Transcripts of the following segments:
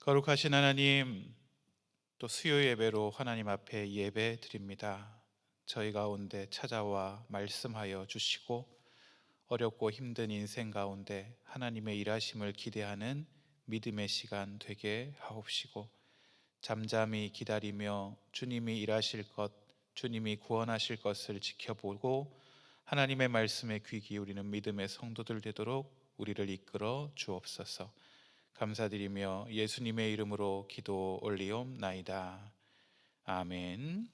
거룩하신 하나님, 또 수요 예배로 하나님 앞에 예배 드립니다. 저희 가운데 찾아와 말씀하여 주시고 어렵고 힘든 인생 가운데 하나님의 일하심을 기대하는 믿음의 시간 되게 하옵시고, 잠잠히 기다리며 주님이 일하실 것, 주님이 구원하실 것을 지켜보고 하나님의 말씀에 귀 기울이는 믿음의 성도들 되도록 우리를 이끌어 주옵소서. 감사드리며 예수님의 이름으로 기도 올리옵나이다. 아멘.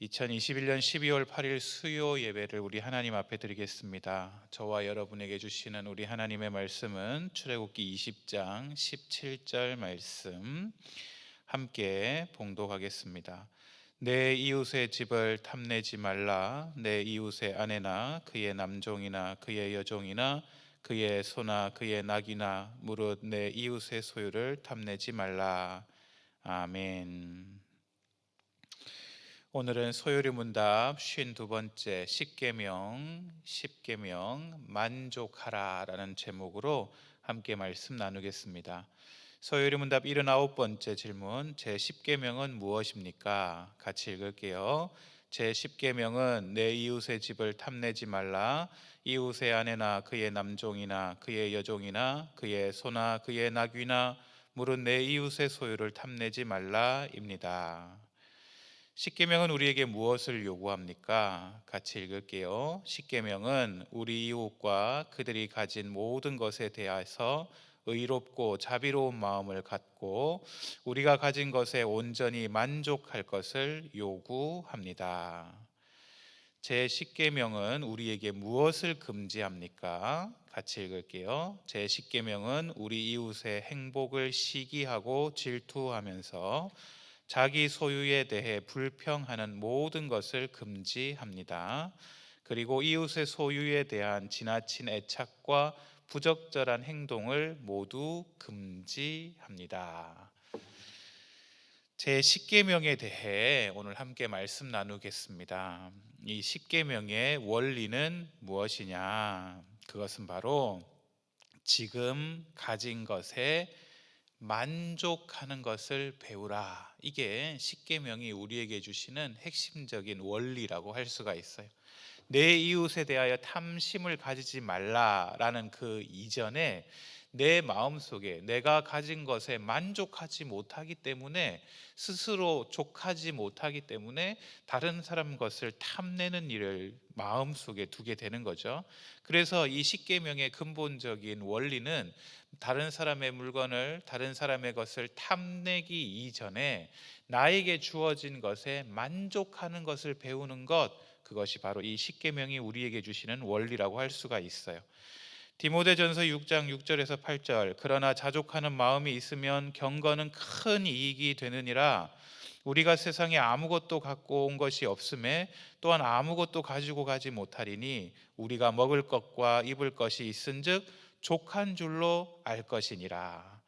2021년 12월 8일 수요 예배를 우리 하나님 앞에 드리겠습니다. 저와 여러분에게 주시는 우리 하나님의 말씀은 출애굽기 20장 17절 말씀 함께 봉독하겠습니다. 내 이웃의 집을 탐내지 말라. 내 이웃의 아내나 그의 남종이나 그의 여종이나 그의 소나 그의 낙이나 무릇 내 이웃의 소유를 탐내지 말라. 아멘. 오늘은 소요리 문답 52번째 십계명 만족하라라는 제목으로 함께 말씀 나누겠습니다. 소요리 문답 79번째 질문, 제 10계명은 무엇입니까? 같이 읽을게요. 제 10계명은 내 이웃의 집을 탐내지 말라. 이웃의 아내나 그의 남종이나 그의 여종이나 그의 소나 그의 낙이나 무릇 내 이웃의 소유를 탐내지 말라입니다. 십계명은 우리에게 무엇을 요구합니까? 같이 읽을게요. 십계명은 우리 이웃과 그들이 가진 모든 것에 대해서 의롭고 자비로운 마음을 갖고 우리가 가진 것에 온전히 만족할 것을 요구합니다. 제 십계명은 우리에게 무엇을 금지합니까? 같이 읽을게요. 제 십계명은 우리 이웃의 행복을 시기하고 질투하면서 자기 소유에 대해 불평하는 모든 것을 금지합니다. 그리고 이웃의 소유에 대한 지나친 애착과 부적절한 행동을 모두 금지합니다. 제 십계명에 대해 오늘 함께 말씀 나누겠습니다. 이 십계명의 원리는 무엇이냐? 그것은 바로 지금 가진 것에 만족하는 것을 배우라. 이게 십계명이 우리에게 주시는 핵심적인 원리라고 할 수가 있어요. 내 이웃에 대하여 탐심을 가지지 말라라는 그 이전에 내 마음속에 내가 가진 것에 만족하지 못하기 때문에, 스스로 족하지 못하기 때문에 다른 사람 것을 탐내는 일을 마음속에 두게 되는 거죠. 그래서 이 십계명의 근본적인 원리는 다른 사람의 물건을, 다른 사람의 것을 탐내기 이전에 나에게 주어진 것에 만족하는 것을 배우는 것, 그것이 바로 이 십계명이 우리에게 주시는 원리라고 할 수가 있어요. 디모데전서 6장 6절에서 8절, 그러나 자족하는 마음이 있으면 경건은 큰 이익이 되느니라. 우리가 세상에 아무것도 갖고 온 것이 없음에 또한 아무것도 가지고 가지 못하리니 우리가 먹을 것과 입을 것이 있은즉 족한 줄로 알 것이니라.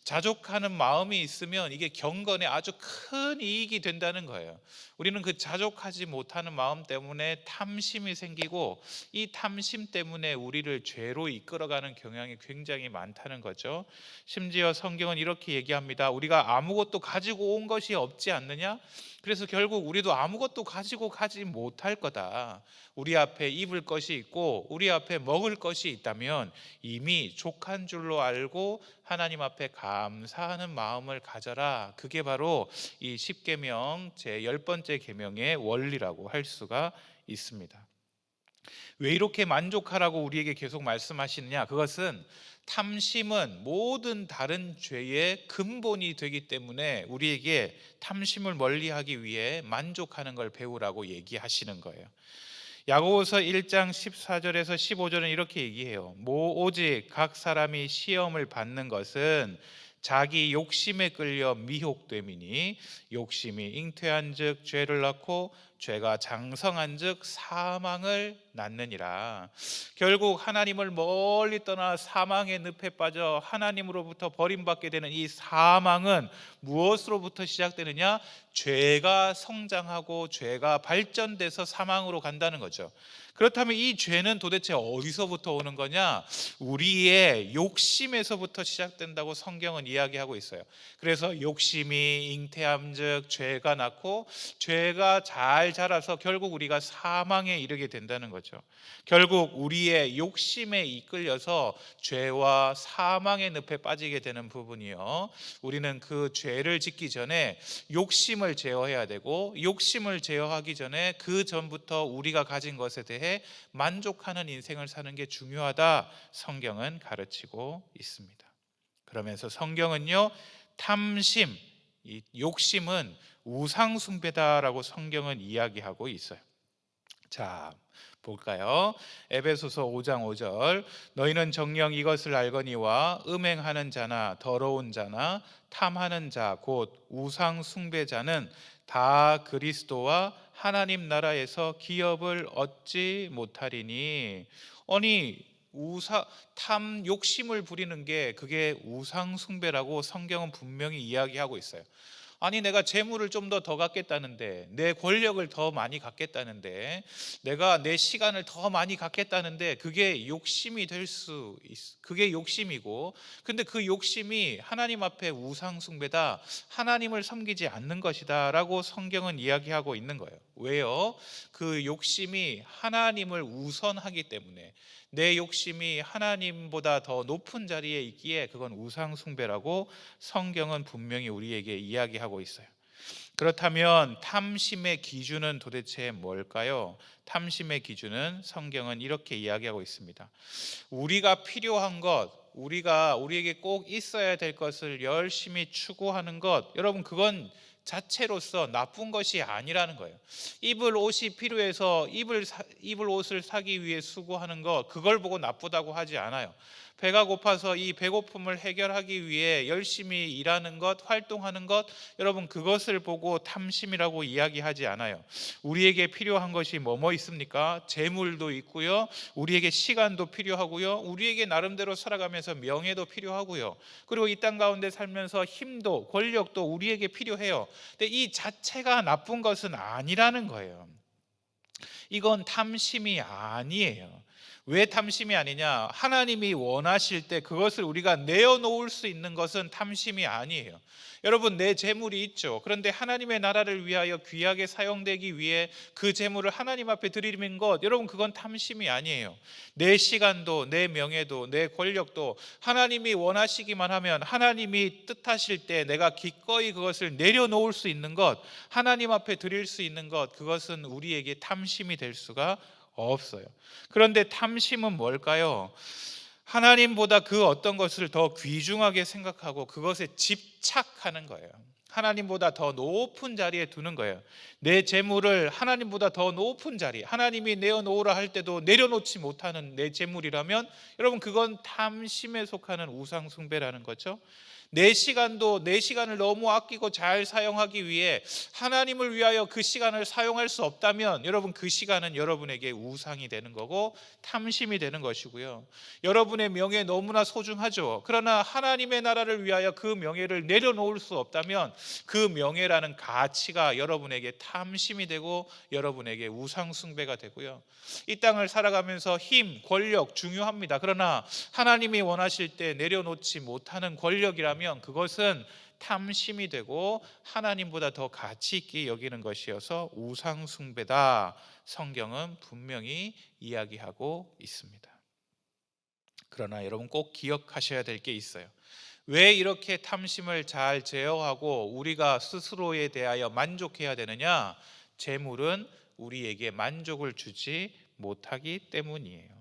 자족하는 마음이 있으면 이게 경건에 아주 큰 이익이 된다는 거예요. 우리는 그 자족하지 못하는 마음 때문에 탐심이 생기고, 이 탐심 때문에 우리를 죄로 이끌어가는 경향이 굉장히 많다는 거죠. 심지어 성경은 이렇게 얘기합니다. 우리가 아무것도 가지고 온 것이 없지 않느냐? 그래서 결국 우리도 아무것도 가지고 가지 못할 거다. 우리 앞에 입을 것이 있고 우리 앞에 먹을 것이 있다면 이미 족한 줄로 알고 하나님 앞에 감사하는 마음을 가져라. 그게 바로 이 십계명 제 10번째 계명의 원리라고 할 수가 있습니다. 왜 이렇게 만족하라고 우리에게 계속 말씀하시느냐? 그것은 탐심은 모든 다른 죄의 근본이 되기 때문에 우리에게 탐심을 멀리하기 위해 만족하는 걸 배우라고 얘기하시는 거예요. 야고보서 1장 14절에서 15절은 이렇게 얘기해요. 오직 각 사람이 시험을 받는 것은 자기 욕심에 끌려 미혹됨이니 욕심이 잉태한즉 죄를 낳고 죄가 장성한즉 사망을 낳느니라. 결국 하나님을 멀리 떠나 사망의 늪에 빠져 하나님으로부터 버림받게 되는 이 사망은 무엇으로부터 시작되느냐? 죄가 성장하고 죄가 발전돼서 사망으로 간다는 거죠. 그렇다면 이 죄는 도대체 어디서부터 오는 거냐? 우리의 욕심에서부터 시작된다고 성경은 이야기하고 있어요. 그래서 욕심이 잉태함즉 죄가 낳고, 죄가 잘 자라서 결국 우리가 사망에 이르게 된다는 거죠. 결국 우리의 욕심에 이끌려서 죄와 사망의 늪에 빠지게 되는 부분이요, 우리는 그 죄를 짓기 전에 욕심을 제어해야 되고, 욕심을 제어하기 전에 그 전부터 우리가 가진 것에 대해 만족하는 인생을 사는 게 중요하다, 성경은 가르치고 있습니다. 그러면서 성경은요, 탐심, 이 욕심은 우상 숭배다라고 성경은 이야기하고 있어요. 자, 볼까요? 에베소서 5장 5절, 너희는 정녕 이것을 알거니와 음행하는 자나 더러운 자나 탐하는 자 곧 우상 숭배자는 다 그리스도와 하나님 나라에서 기업을 얻지 못하리니. 아니, 탐, 욕심을 부리는 게 그게 우상 숭배라고 성경은 분명히 이야기하고 있어요. 아니, 내가 재물을 좀 더 갖겠다는데, 내 권력을 더 많이 갖겠다는데, 내가 내 시간을 더 많이 갖겠다는데, 그게 욕심이 될 수 있어. 그게 욕심이고, 근데 그 욕심이 하나님 앞에 우상 숭배다, 하나님을 섬기지 않는 것이다 라고 성경은 이야기하고 있는 거예요. 왜요? 그 욕심이 하나님을 우선하기 때문에, 내 욕심이 하나님보다 더 높은 자리에 있기에 그건 우상 숭배라고 성경은 분명히 우리에게 이야기하고 있어요. 그렇다면 탐심의 기준은 도대체 뭘까요? 탐심의 기준은 성경은 이렇게 이야기하고 있습니다. 우리가 필요한 것, 우리에게 꼭 있어야 될 것을 열심히 추구하는 것, 여러분, 그건 자체로서 나쁜 것이 아니라는 거예요. 입을 옷이 필요해서 입을 옷을 사기 위해 수고하는 것, 그걸 보고 나쁘다고 하지 않아요. 배가 고파서 이 배고픔을 해결하기 위해 열심히 일하는 것, 활동하는 것, 여러분, 그것을 보고 탐심이라고 이야기하지 않아요. 우리에게 필요한 것이 뭐뭐 있습니까? 재물도 있고요, 우리에게 시간도 필요하고요, 우리에게 나름대로 살아가면서 명예도 필요하고요, 그리고 이 땅 가운데 살면서 힘도 권력도 우리에게 필요해요. 근데 이 자체가 나쁜 것은 아니라는 거예요. 이건 탐심이 아니에요. 왜 탐심이 아니냐? 하나님이 원하실 때 그것을 우리가 내어놓을 수 있는 것은 탐심이 아니에요. 여러분, 내 재물이 있죠. 그런데 하나님의 나라를 위하여 귀하게 사용되기 위해 그 재물을 하나님 앞에 드리는 것, 여러분, 그건 탐심이 아니에요. 내 시간도 내 명예도 내 권력도 하나님이 원하시기만 하면, 하나님이 뜻하실 때 내가 기꺼이 그것을 내려놓을 수 있는 것, 하나님 앞에 드릴 수 있는 것, 그것은 우리에게 탐심이 될 수가 없어요. 그런데 탐심은 뭘까요? 하나님보다 그 어떤 것을 더 귀중하게 생각하고 그것에 집착하는 거예요. 하나님보다 더 높은 자리에 두는 거예요. 내 재물을 하나님보다 더 높은 자리, 하나님이 내어놓으라 할 때도 내려놓지 못하는 내 재물이라면, 여러분, 그건 탐심에 속하는 우상 숭배라는 거죠. 내 시간을 너무 아끼고 잘 사용하기 위해 하나님을 위하여 그 시간을 사용할 수 없다면, 여러분, 그 시간은 여러분에게 우상이 되는 거고 탐심이 되는 것이고요. 여러분의 명예 너무나 소중하죠. 그러나 하나님의 나라를 위하여 그 명예를 내려놓을 수 없다면, 그 명예라는 가치가 여러분에게 탐심이 되고 여러분에게 우상 숭배가 되고요. 이 땅을 살아가면서 힘, 권력 중요합니다. 그러나 하나님이 원하실 때 내려놓지 못하는 권력이라면 그것은 탐심이 되고 하나님보다 더 가치 있게 여기는 것이어서 우상 숭배다, 성경은 분명히 이야기하고 있습니다. 그러나 여러분, 꼭 기억하셔야 될 게 있어요. 왜 이렇게 탐심을 잘 제어하고 우리가 스스로에 대하여 만족해야 되느냐? 재물은 우리에게 만족을 주지 못하기 때문이에요.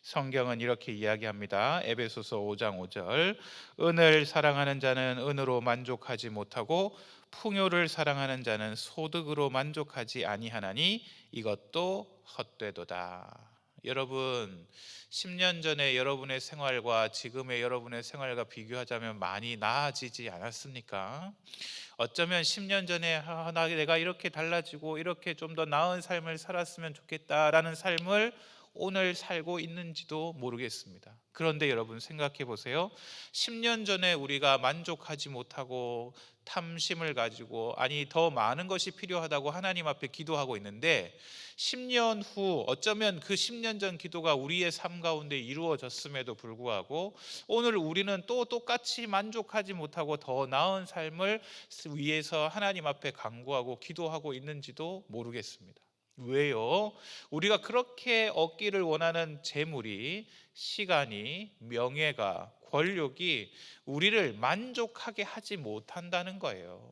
성경은 이렇게 이야기합니다. 에베소서 5장 5절, 은을 사랑하는 자는 은으로 만족하지 못하고 풍요를 사랑하는 자는 소득으로 만족하지 아니하나니 이것도 헛되도다. 여러분, 10년 전에 여러분의 생활과 지금의 여러분의 생활과 비교하자면 많이 나아지지 않았습니까? 어쩌면 10년 전에 내가 이렇게 달라지고 이렇게 좀 더 나은 삶을 살았으면 좋겠다라는 삶을 오늘 살고 있는지도 모르겠습니다. 그런데 여러분 생각해 보세요. 10년 전에 우리가 만족하지 못하고 탐심을 가지고 더 많은 것이 필요하다고 하나님 앞에 기도하고 있는데 10년 후 어쩌면 그 10년 전 기도가 우리의 삶 가운데 이루어졌음에도 불구하고 오늘 우리는 또 똑같이 만족하지 못하고 더 나은 삶을 위해서 하나님 앞에 간구하고 기도하고 있는지도 모르겠습니다. 왜요? 우리가 그렇게 얻기를 원하는 재물이, 시간이, 명예가, 권력이 우리를 만족하게 하지 못한다는 거예요.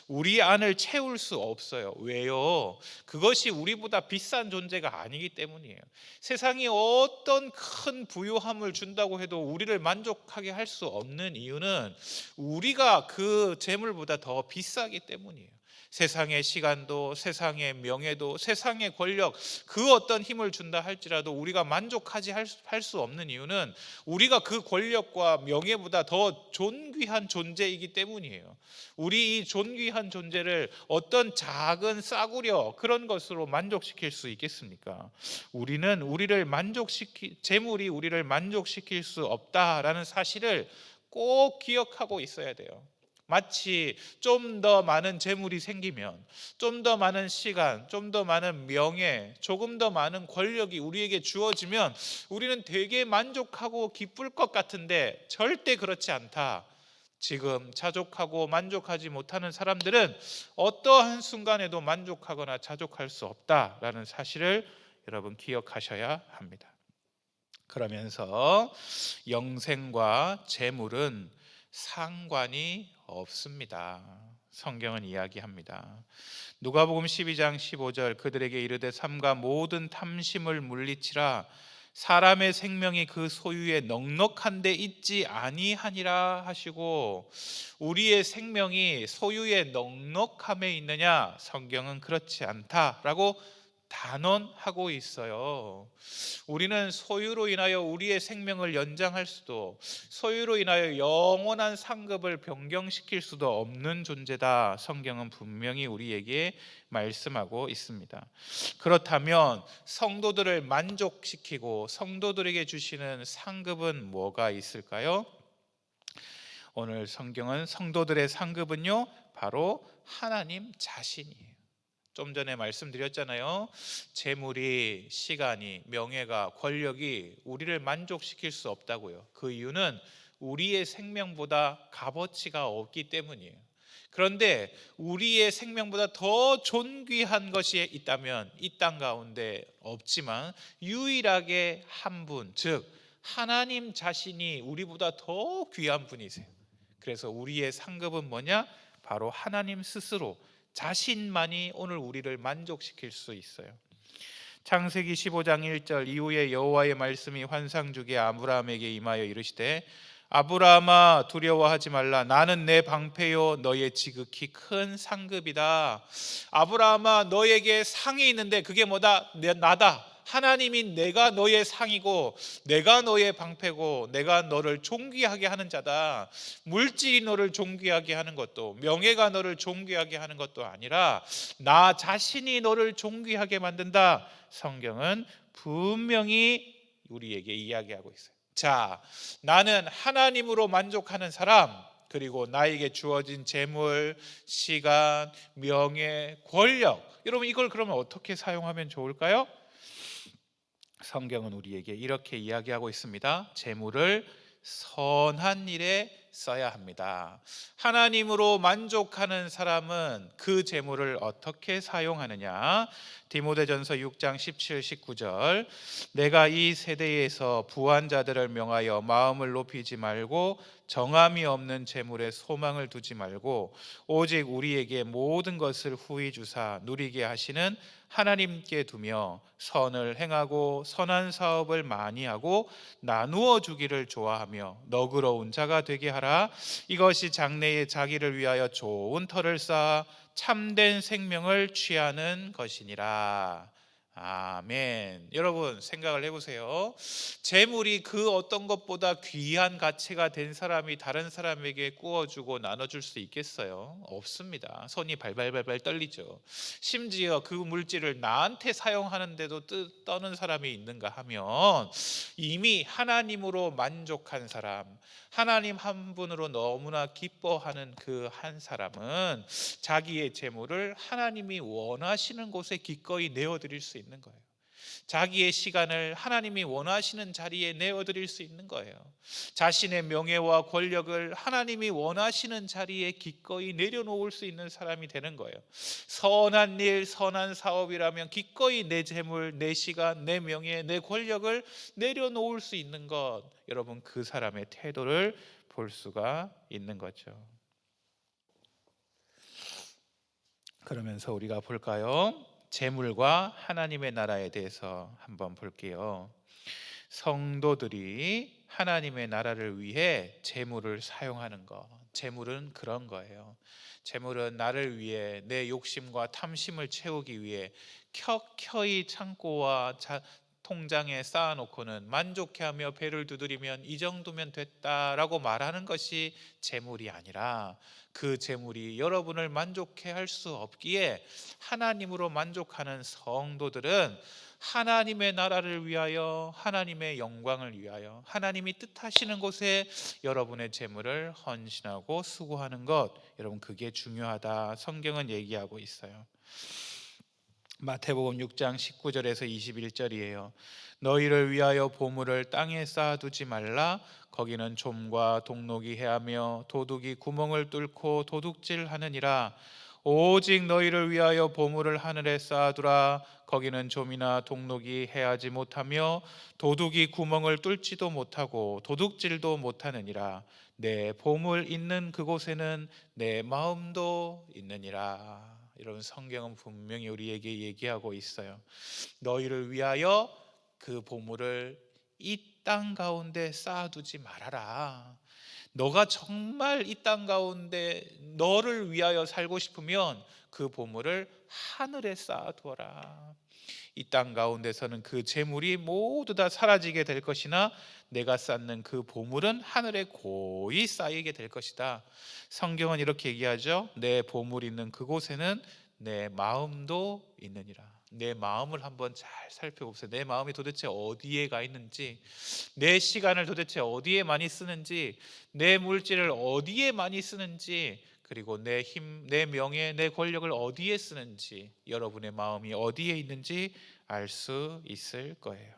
우리 안을 채울 수 없어요. 왜요? 그것이 우리보다 비싼 존재가 아니기 때문이에요. 세상이 어떤 큰 부유함을 준다고 해도 우리를 만족하게 할 수 없는 이유는 우리가 그 재물보다 더 비싸기 때문이에요. 세상의 시간도, 세상의 명예도, 세상의 권력, 그 어떤 힘을 준다 할지라도 우리가 만족하지 할 수 없는 이유는 우리가 그 권력과 명예보다 더 존귀한 존재이기 때문이에요. 우리 이 존귀한 존재를 어떤 작은 싸구려 그런 것으로 만족시킬 수 있겠습니까? 재물이 우리를 만족시킬 수 없다라는 사실을 꼭 기억하고 있어야 돼요. 마치 좀 더 많은 재물이 생기면, 좀 더 많은 시간, 좀 더 많은 명예, 조금 더 많은 권력이 우리에게 주어지면 우리는 되게 만족하고 기쁠 것 같은데 절대 그렇지 않다. 지금 자족하고 만족하지 못하는 사람들은 어떠한 순간에도 만족하거나 자족할 수 없다라는 사실을 여러분 기억하셔야 합니다. 그러면서 영생과 재물은 상관이 없습니다. 성경은 이야기합니다. 누가복음 12장 15절 그들에게 이르되 삼가 모든 탐심을 물리치라 사람의 생명이 그 소유에 넉넉한 데 있지 아니하니라 하시고, 우리의 생명이 소유의 넉넉함에 있느냐? 성경은 그렇지 않다라고 단언하고 있어요. 우리는 소유로 인하여 우리의 생명을 연장할 수도, 소유로 인하여 영원한 상급을 변경시킬 수도 없는 존재다. 성경은 분명히 우리에게 말씀하고 있습니다. 그렇다면 성도들을 만족시키고 성도들에게 주시는 상급은 뭐가 있을까요? 오늘 성경은 성도들의 상급은요, 바로 하나님 자신이에요. 좀 전에 말씀드렸잖아요. 재물이, 시간이, 명예가, 권력이 우리를 만족시킬 수 없다고요. 그 이유는 우리의 생명보다 값어치가 없기 때문이에요. 그런데 우리의 생명보다 더 존귀한 것이 있다면, 이 땅 가운데 없지만 유일하게 한 분, 즉 하나님 자신이 우리보다 더 귀한 분이세요. 그래서 우리의 상급은 뭐냐? 바로 하나님 스스로 자신만이 오늘 우리를 만족시킬 수 있어요. 창세기 15장 1절 이후에 여호와의 말씀이 환상 중에 아브라함에게 임하여 이르시되 아브라함아 두려워하지 말라 나는 내 방패요 너의 지극히 큰 상급이다. 아브라함아 너에게 상이 있는데 그게 뭐다? 나다. 하나님이 내가 너의 상이고 내가 너의 방패고 내가 너를 존귀하게 하는 자다. 물질이 너를 존귀하게 하는 것도, 명예가 너를 존귀하게 하는 것도 아니라 나 자신이 너를 존귀하게 만든다. 성경은 분명히 우리에게 이야기하고 있어요. 자, 나는 하나님으로 만족하는 사람, 그리고 나에게 주어진 재물, 시간, 명예, 권력, 여러분 이걸 그러면 어떻게 사용하면 좋을까요? 성경은 우리에게 이렇게 이야기하고 있습니다. 재물을 선한 일에 써야 합니다. 하나님으로 만족하는 사람은 그 재물을 어떻게 사용하느냐? 디모데전서 6장 17, 19절 내가 이 세대에서 부한 자들을 명하여 마음을 높이지 말고 정함이 없는 재물에 소망을 두지 말고 오직 우리에게 모든 것을 후히 주사 누리게 하시는 하나님께 두며 선을 행하고 선한 사업을 많이 하고 나누어 주기를 좋아하며 너그러운 자가 되게 하라. 이것이 장래에 자기를 위하여 좋은 터를 쌓아 참된 생명을 취하는 것이니라. 아멘. 여러분 생각을 해보세요. 재물이 그 어떤 것보다 귀한 가치가 된 사람이 다른 사람에게 구워주고 나눠줄 수 있겠어요? 없습니다. 손이 발발발발 떨리죠. 심지어 그 물질을 나한테 사용하는데도 떠는 사람이 있는가 하면 이미 하나님으로 만족한 사람, 하나님 한 분으로 너무나 기뻐하는 그 한 사람은 자기의 재물을 하나님이 원하시는 곳에 기꺼이 내어드릴 수 있는 거예요. 자기의 시간을 하나님이 원하시는 자리에 내어드릴 수 있는 거예요. 자신의 명예와 권력을 하나님이 원하시는 자리에 기꺼이 내려놓을 수 있는 사람이 되는 거예요. 선한 일, 선한 사업이라면 기꺼이 내 재물, 내 시간, 내 명예, 내 권력을 내려놓을 수 있는 것, 여러분 그 사람의 태도를 볼 수가 있는 거죠. 그러면서 우리가 볼까요? 재물과 하나님의 나라에 대해서 한번 볼게요. 성도들이 하나님의 나라를 위해 재물을 사용하는 것, 재물은 그런 거예요. 재물은 나를 위해 내 욕심과 탐심을 채우기 위해 켜켜이 창고와 통장에 쌓아놓고는 만족해하며 배를 두드리면 이 정도면 됐다라고 말하는 것이 재물이 아니라, 그 재물이 여러분을 만족해 할 수 없기에 하나님으로 만족하는 성도들은 하나님의 나라를 위하여, 하나님의 영광을 위하여, 하나님이 뜻하시는 곳에 여러분의 재물을 헌신하고 수고하는 것, 여러분 그게 중요하다 성경은 얘기하고 있어요. 마태복음 6장 19절에서 21절이에요. 너희를 위하여 보물을 땅에 쌓아두지 말라. 거기는 좀과 동록이 해하며 도둑이 구멍을 뚫고 도둑질하느니라. 오직 너희를 위하여 보물을 하늘에 쌓아두라. 거기는 좀이나 동록이 해하지 못하며 도둑이 구멍을 뚫지도 못하고 도둑질도 못하느니라. 내 보물 있는 그곳에는 내 마음도 있느니라. 여러분 성경은 분명히 우리에게 얘기하고 있어요. 너희를 위하여 그 보물을 이 땅 가운데 쌓아두지 말아라. 너가 정말 이 땅 가운데 너를 위하여 살고 싶으면 그 보물을 하늘에 쌓아두어라. 이 땅 가운데서는 그 재물이 모두 다 사라지게 될 것이나 내가 쌓는 그 보물은 하늘에 고이 쌓이게 될 것이다. 성경은 이렇게 얘기하죠. 내 보물 있는 그곳에는 내 마음도 있느니라. 내 마음을 한번 잘 살펴보세요. 내 마음이 도대체 어디에 가 있는지, 내 시간을 도대체 어디에 많이 쓰는지, 내 물질을 어디에 많이 쓰는지, 그리고 내 힘, 내 명예, 내 권력을 어디에 쓰는지, 여러분의 마음이 어디에 있는지 알 수 있을 거예요.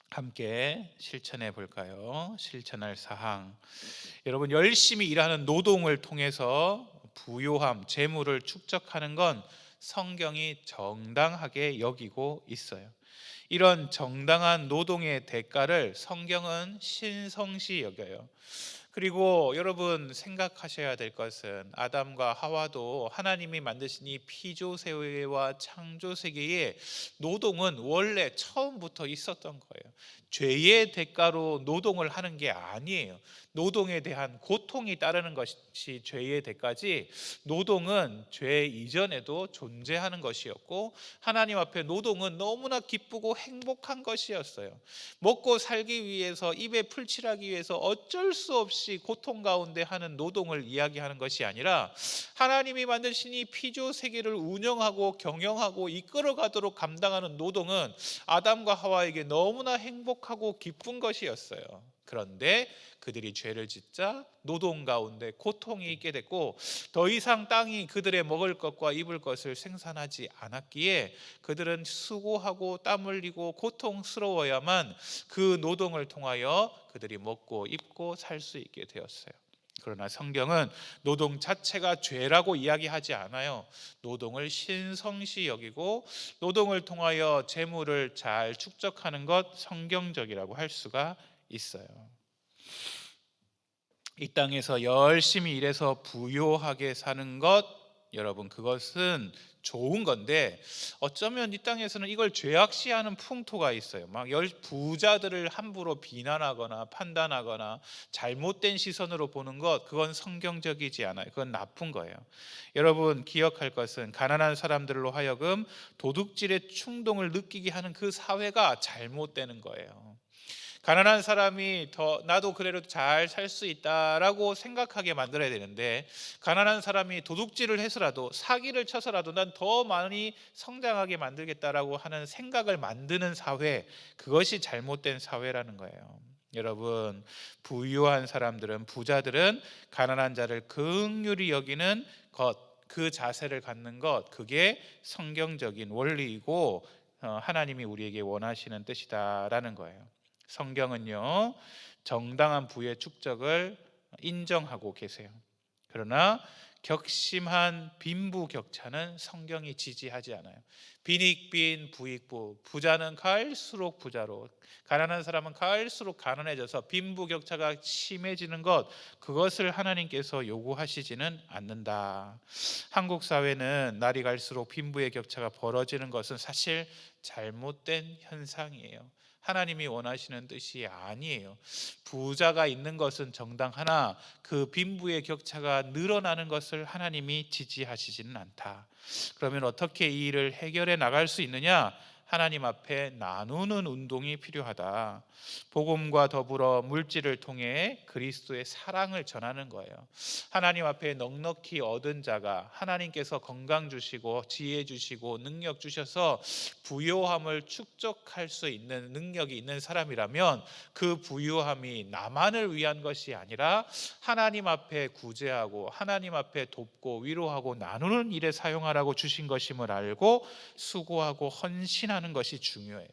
함께 실천해 볼까요? 실천할 사항. 여러분 열심히 일하는 노동을 통해서 부요함, 재물을 축적하는 건 성경이 정당하게 여기고 있어요. 이런 정당한 노동의 대가를 성경은 신성시 여겨요. 그리고 여러분 생각하셔야 될 것은 아담과 하와도 하나님이 만드신 이 피조세계와 창조세계에 노동은 원래 처음부터 있었던 거예요. 죄의 대가로 노동을 하는 게 아니에요. 노동에 대한 고통이 따르는 것이 죄의 대가지, 노동은 죄 이전에도 존재하는 것이었고 하나님 앞에 노동은 너무나 기쁘고 행복한 것이었어요. 먹고 살기 위해서, 입에 풀칠하기 위해서 어쩔 수 없이 고통 가운데 하는 노동을 이야기하는 것이 아니라 하나님이 만드신 이 피조 세계를 운영하고 경영하고 이끌어가도록 감당하는 노동은 아담과 하와에게 너무나 행복하고 기쁜 것이었어요. 그런데 그들이 죄를 짓자 노동 가운데 고통이 있게 됐고 더 이상 땅이 그들의 먹을 것과 입을 것을 생산하지 않았기에 그들은 수고하고 땀 흘리고 고통스러워야만 그 노동을 통하여 그들이 먹고 입고 살 수 있게 되었어요. 그러나 성경은 노동 자체가 죄라고 이야기하지 않아요. 노동을 신성시 여기고 노동을 통하여 재물을 잘 축적하는 것 성경적이라고 할 수가 있어요. 이 땅에서 열심히 일해서 부요하게 사는 것, 여러분, 그것은 좋은 건데 어쩌면 이 땅에서는 이걸 죄악시하는 풍토가 있어요. 막 부자들을 함부로 비난하거나 판단하거나 잘못된 시선으로 보는 것, 그건 성경적이지 않아요. 그건 나쁜 거예요. 여러분, 기억할 것은 가난한 사람들로 하여금 도둑질의 충동을 느끼게 하는 그 사회가 잘못되는 거예요. 가난한 사람이 더 나도 그래도 잘 살 수 있다라고 생각하게 만들어야 되는데, 가난한 사람이 도둑질을 해서라도 사기를 쳐서라도 난 더 많이 성장하게 만들겠다라고 하는 생각을 만드는 사회, 그것이 잘못된 사회라는 거예요. 여러분, 부유한 사람들은, 부자들은 가난한 자를 긍휼히 여기는 것, 그 자세를 갖는 것, 그게 성경적인 원리이고 하나님이 우리에게 원하시는 뜻이다라는 거예요. 성경은요, 정당한 부의 축적을 인정하고 계세요. 그러나 격심한 빈부격차는 성경이 지지하지 않아요. 빈익빈 부익부, 부자는 갈수록 부자로, 가난한 사람은 갈수록 가난해져서 빈부격차가 심해지는 것, 그것을 하나님께서 요구하시지는 않는다. 한국 사회는 날이 갈수록 빈부의 격차가 벌어지는 것은 사실 잘못된 현상이에요. 하나님이 원하시는 뜻이 아니에요. 부자가 있는 것은 정당하나 그 빈부의 격차가 늘어나는 것을 하나님이 지지하시지는 않다. 그러면 어떻게 이 일을 해결해 나갈 수 있느냐? 하나님 앞에 나누는 운동이 필요하다. 복음과 더불어 물질을 통해 그리스도의 사랑을 전하는 거예요. 하나님 앞에 넉넉히 얻은 자가, 하나님께서 건강 주시고 지혜 주시고 능력 주셔서 부요함을 축적할 수 있는 능력이 있는 사람이라면, 그 부요함이 나만을 위한 것이 아니라 하나님 앞에 구제하고 하나님 앞에 돕고 위로하고 나누는 일에 사용하라고 주신 것임을 알고 수고하고 헌신하는 것이 중요해요.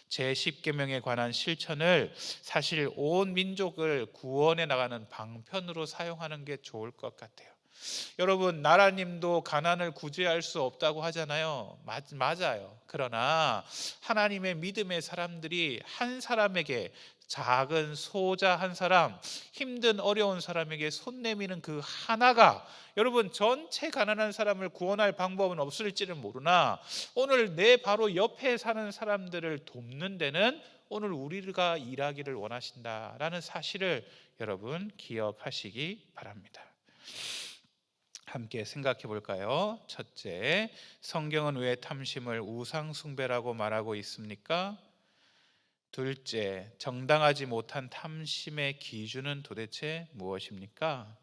제10계명에 관한 실천을 사실 온 민족을 구원해 나가는 방편으로 사용하는 게 좋을 것 같아요. 여러분, 나라님도 가난을 구제할 수 없다고 하잖아요. 맞아요. 그러나 하나님의 믿음의 사람들이 한 사람에게, 작은 소자 한 사람, 힘든 어려운 사람에게 손 내미는 그 하나가, 여러분, 전체 가난한 사람을 구원할 방법은 없을지는 모르나 오늘 내 바로 옆에 사는 사람들을 돕는 데는 오늘 우리가 일하기를 원하신다라는 사실을 여러분 기억하시기 바랍니다. 함께 생각해 볼까요? 첫째, 성경은 왜 탐심을 우상 숭배라고 말하고 있습니까? 둘째, 정당하지 못한 탐심의 기준은 도대체 무엇입니까?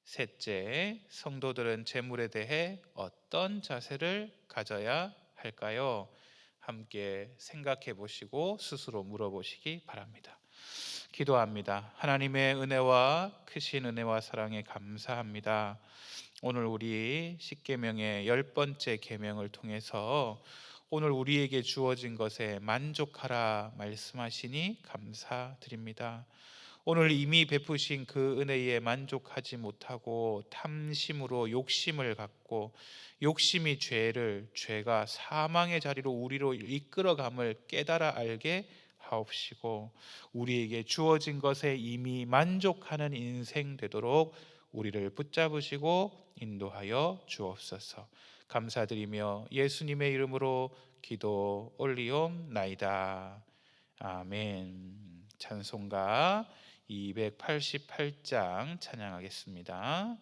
셋째, 성도들은 재물에 대해 어떤 자세를 가져야 할까요? 함께 생각해 보시고 스스로 물어보시기 바랍니다. 기도합니다. 하나님의 은혜와 크신 은혜와 사랑에 감사합니다. 오늘 우리 10계명의 10번째 계명을 통해서 오늘 우리에게 주어진 것에 만족하라 말씀하시니 감사드립니다. 오늘 이미 베푸신 그 은혜에 만족하지 못하고 탐심으로 욕심을 갖고, 욕심이 죄가 사망의 자리로 우리로 이끌어감을 깨달아 알게 하옵시고, 우리에게 주어진 것에 이미 만족하는 인생 되도록 우리를 붙잡으시고 인도하여 주옵소서. 감사드리며 예수님의 이름으로 기도 올리옵나이다. 아멘. 찬송가 288장 찬양하겠습니다.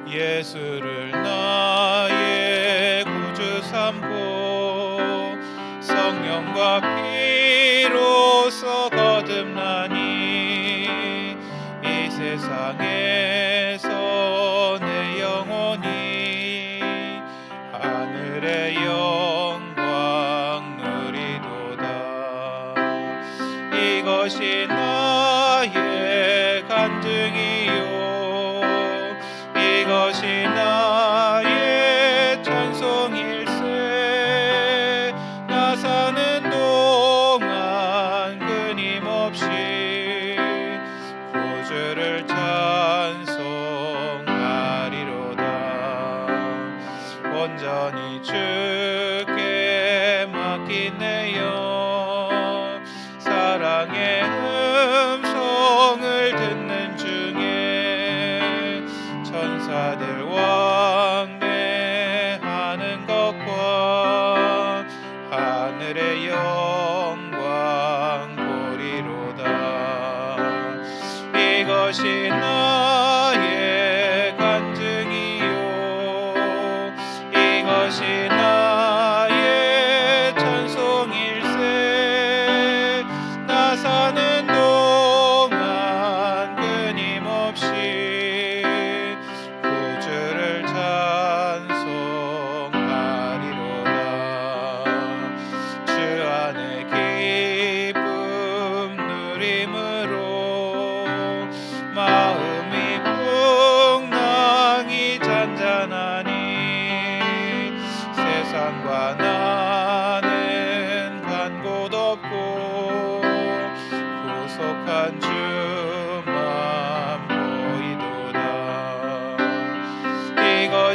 예수를 나의 구주 삼고 성령과 피로써 거듭나니 이 세상에서 내 영혼이 하늘의 영광 누리도다. 이것이 나의 간증이요, 이것이 나의 찬송일세. 나 사는 동안 끊임없이 구주를 찬송하리로다. 온전히 주께 맡기며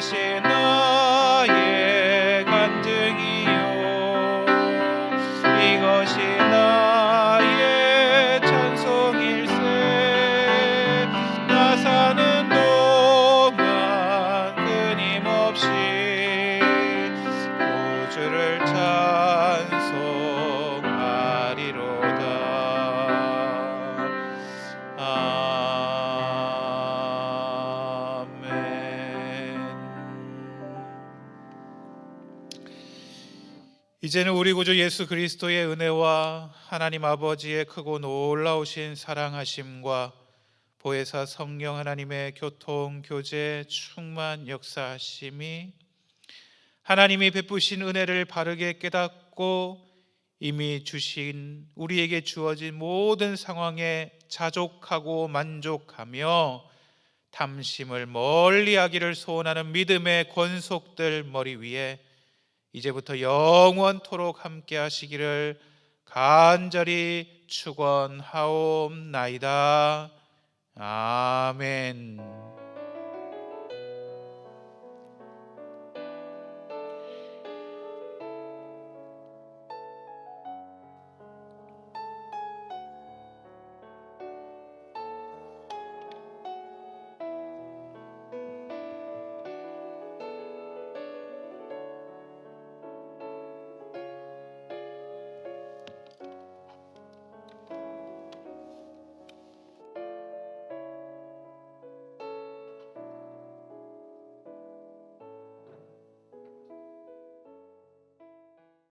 이것이 나의 간증이요 이것이 나의 찬송일세 나 사는 동안 끊임없이 구주를 찬송하리로다. 이제는 우리 구주 예수 그리스도의 은혜와 하나님 아버지의 크고 놀라우신 사랑하심과 보혜사 성령 하나님의 교통, 교제, 충만 역사하심이 하나님이 베푸신 은혜를 바르게 깨닫고 이미 주신 우리에게 주어진 모든 상황에 자족하고 만족하며 탐심을 멀리하기를 소원하는 믿음의 권속들 머리 위에 이제부터 영원토록 함께 하시기를 간절히 축원하옵나이다. 아멘.